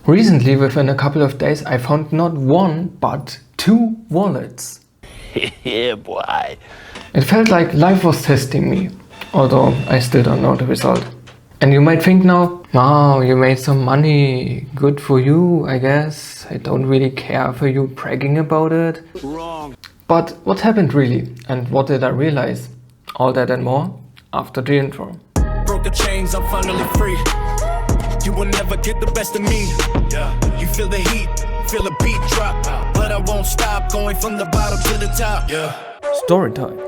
Recently, within a couple of days, I found not one, but 2 wallets. Yeah, boy. It felt like life was testing me, although I still don't know the result. And you might think now, wow, you made some money, good for you, I guess. I don't really care for you bragging about it. Wrong. But what happened really, and what did I realize? All that and more after the intro. Broke the chains, I'm finally free. You will never get the best of me. Yeah. You feel the heat, feel the beat drop, but I won't stop going from the bottom to the top. Yeah. Story time.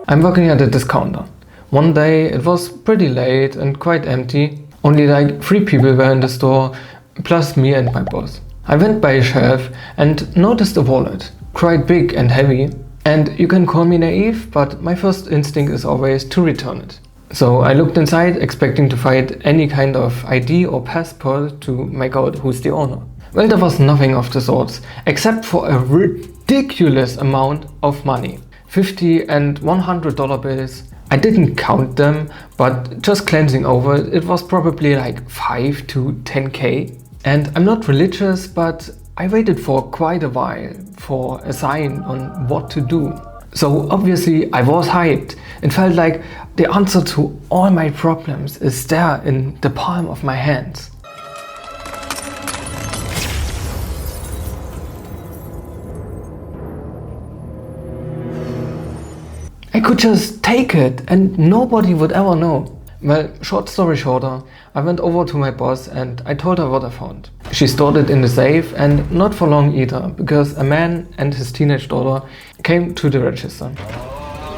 I'm working at a discounter. One day it was pretty late and quite empty. Only like 3 people were in the store, plus me and my boss. I went by a shelf and noticed a wallet, quite big and heavy. And you can call me naive, but my first instinct is always to return it. So I looked inside, expecting to find any kind of ID or passport to make out who's the owner. Well, there was nothing of the sorts, except for a ridiculous amount of money. $50 and $100 bills. I didn't count them, but just glancing over it, it was probably like 5 to 10k. And I'm not religious, but I waited for quite a while for a sign on what to do. So obviously I was hyped. It felt like the answer to all my problems is there in the palm of my hands. I could just take it and nobody would ever know. Well, short story shorter, I went over to my boss and I told her what I found. She stored it in the safe, and not for long either, because a man and his teenage daughter came to the register.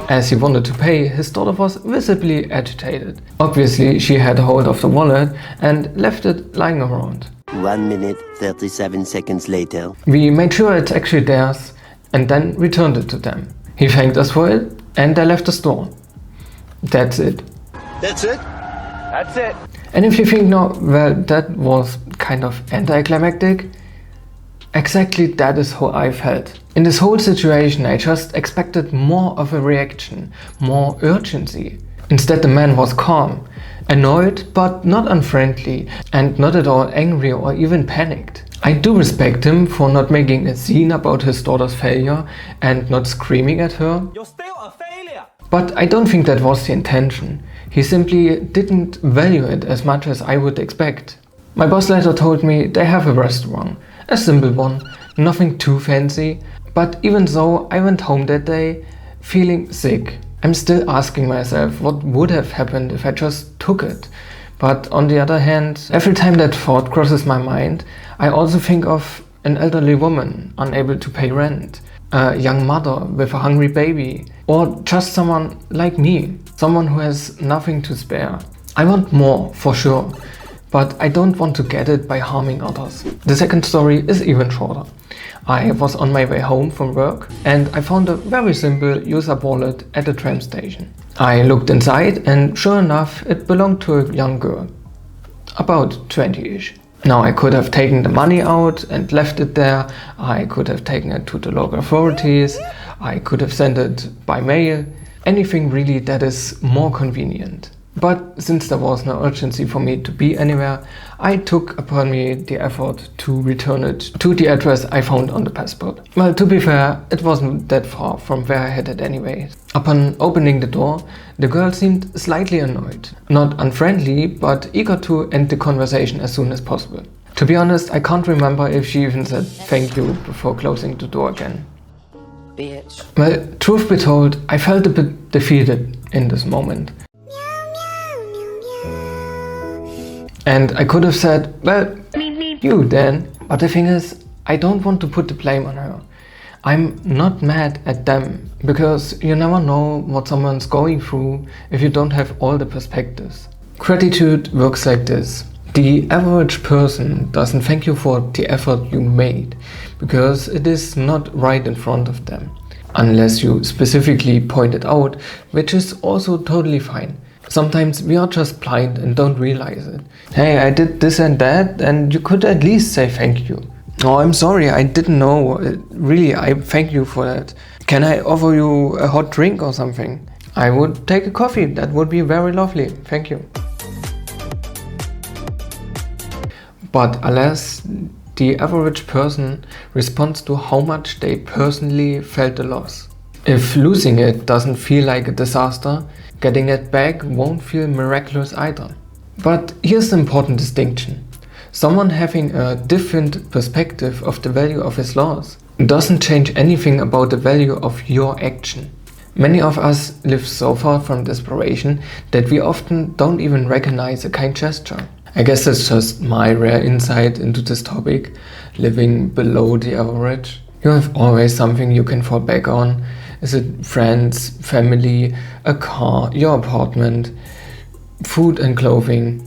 As he wanted to pay, his daughter was visibly agitated. Obviously, she had a hold of the wallet and left it lying around. 1 minute, 37 seconds later. We made sure it's actually theirs and then returned it to them. He thanked us for it and they left the store. That's it. That's it? That's it. And if you think now, well, that was kind of anticlimactic, exactly that is how I felt. In this whole situation, I just expected more of a reaction, more urgency. Instead, the man was calm, annoyed but not unfriendly, and not at all angry or even panicked. I do respect him for not making a scene about his daughter's failure and not screaming at her. You're still a failure. But I don't think that was the intention. He simply didn't value it as much as I would expect. My boss later told me they have a restaurant, a simple one, nothing too fancy. But even so, I went home that day feeling sick. I'm still asking myself what would have happened if I just took it. But on the other hand, every time that thought crosses my mind, I also think of an elderly woman unable to pay rent, a young mother with a hungry baby, or just someone like me, someone who has nothing to spare. I want more, for sure, but I don't want to get it by harming others. The second story is even shorter. I was on my way home from work and I found a very simple use-up wallet at a tram station. I looked inside and sure enough, it belonged to a young girl, about 20-ish. Now I could have taken the money out and left it there, I could have taken it to the local authorities, I could have sent it by mail, anything really that is more convenient. But since there was no urgency for me to be anywhere, I took upon me the effort to return it to the address I found on the passport. Well, to be fair, it wasn't that far from where I had it anyway. Upon opening the door, the girl seemed slightly annoyed. Not unfriendly, but eager to end the conversation as soon as possible. To be honest, I can't remember if she even said thank you before closing the door again. Bitch. Well, truth be told, I felt a bit defeated in this moment. And I could have said, well, you then. But the thing is, I don't want to put the blame on her. I'm not mad at them, because you never know what someone's going through if you don't have all the perspectives. Gratitude works like this. The average person doesn't thank you for the effort you made, because it is not right in front of them. Unless you specifically point it out, which is also totally fine. Sometimes we are just blind and don't realize it. Hey, I did this and that, and you could at least say thank you. Oh, I'm sorry, I didn't know. Really, I thank you for that. Can I offer you a hot drink or something? I would take a coffee, that would be very lovely. Thank you. but alas, the average person responds to how much they personally felt the loss. If losing it doesn't feel like a disaster, getting it back won't feel miraculous either. But here's the important distinction. Someone having a different perspective of the value of his loss doesn't change anything about the value of your action. Many of us live so far from desperation that we often don't even recognize a kind gesture. I guess that's just my rare insight into this topic, living below the average. You have always something you can fall back on. Is it friends, family, a car, your apartment, food and clothing?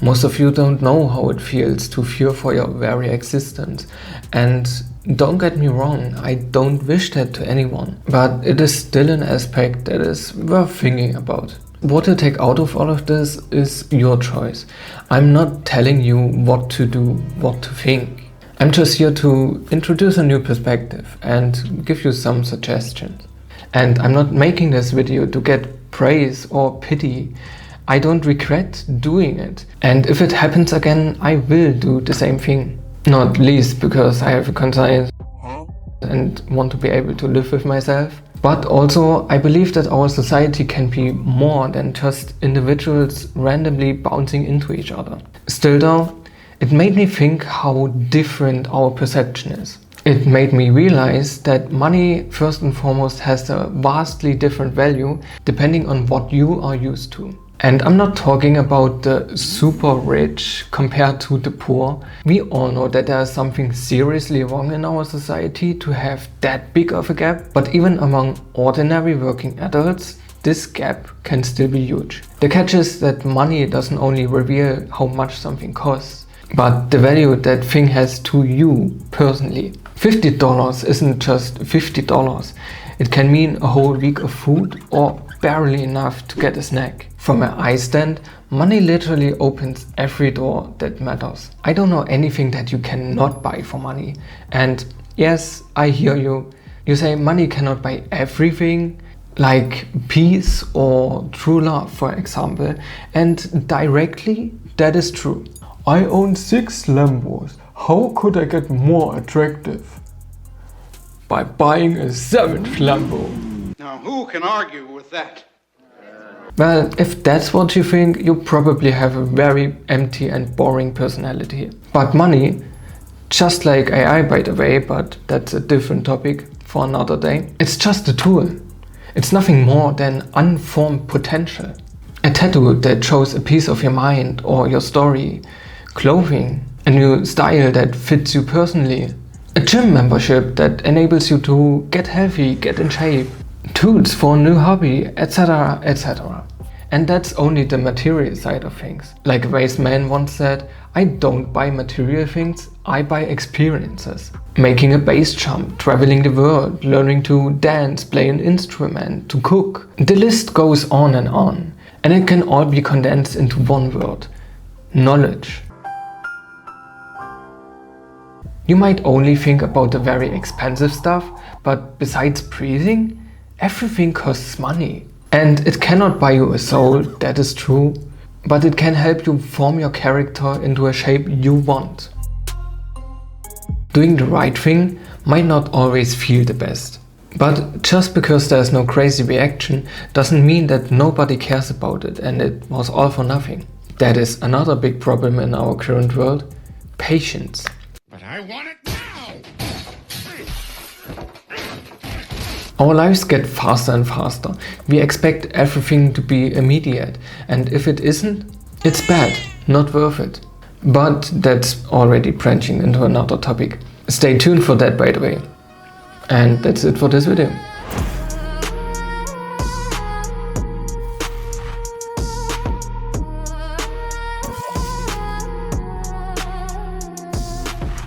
Most of you don't know how it feels to fear for your very existence. And don't get me wrong, I don't wish that to anyone. But it is still an aspect that is worth thinking about. What to take out of all of this is your choice. I'm not telling you what to do, what to think. I'm just here to introduce a new perspective and give you some suggestions. And I'm not making this video to get praise or pity. I don't regret doing it. And if it happens again, I will do the same thing. Not least because I have a conscience and want to be able to live with myself. But also, I believe that our society can be more than just individuals randomly bouncing into each other. Still though, it made me think how different our perception is. It made me realize that money first and foremost has a vastly different value depending on what you are used to. And I'm not talking about the super rich compared to the poor. We all know that there is something seriously wrong in our society to have that big of a gap. But even among ordinary working adults, this gap can still be huge. The catch is that money doesn't only reveal how much something costs, but the value that thing has to you personally. $50 isn't just $50. It can mean a whole week of food or barely enough to get a snack. From where I stand, money literally opens every door that matters. I don't know anything that you cannot buy for money. And yes, I hear you. You say money cannot buy everything, like peace or true love, for example. And directly, that is true. I own 6 Lambos. How could I get more attractive? By buying a 7th Lambo. Now, who can argue with that? Well, if that's what you think, you probably have a very empty and boring personality. But money, just like AI by the way, but that's a different topic for another day, it's just a tool. It's nothing more than unformed potential. A tattoo that shows a piece of your mind or your story, clothing, a new style that fits you personally, a gym membership that enables you to get healthy, get in shape, tools for a new hobby, etc, etc. And that's only the material side of things. Like a wise man once said, I don't buy material things, I buy experiences. Making a base jump, traveling the world, learning to dance, play an instrument, to cook. The list goes on. And it can all be condensed into one word: knowledge. You might only think about the very expensive stuff, but besides breathing, everything costs money. And it cannot buy you a soul, that is true, but it can help you form your character into a shape you want. Doing the right thing might not always feel the best. But just because there's no crazy reaction doesn't mean that nobody cares about it and it was all for nothing. That is another big problem in our current world: patience. But I want it now! Our lives get faster and faster. We expect everything to be immediate, and if it isn't, it's bad, not worth it. But that's already branching into another topic. Stay tuned for that, by the way. And that's it for this video.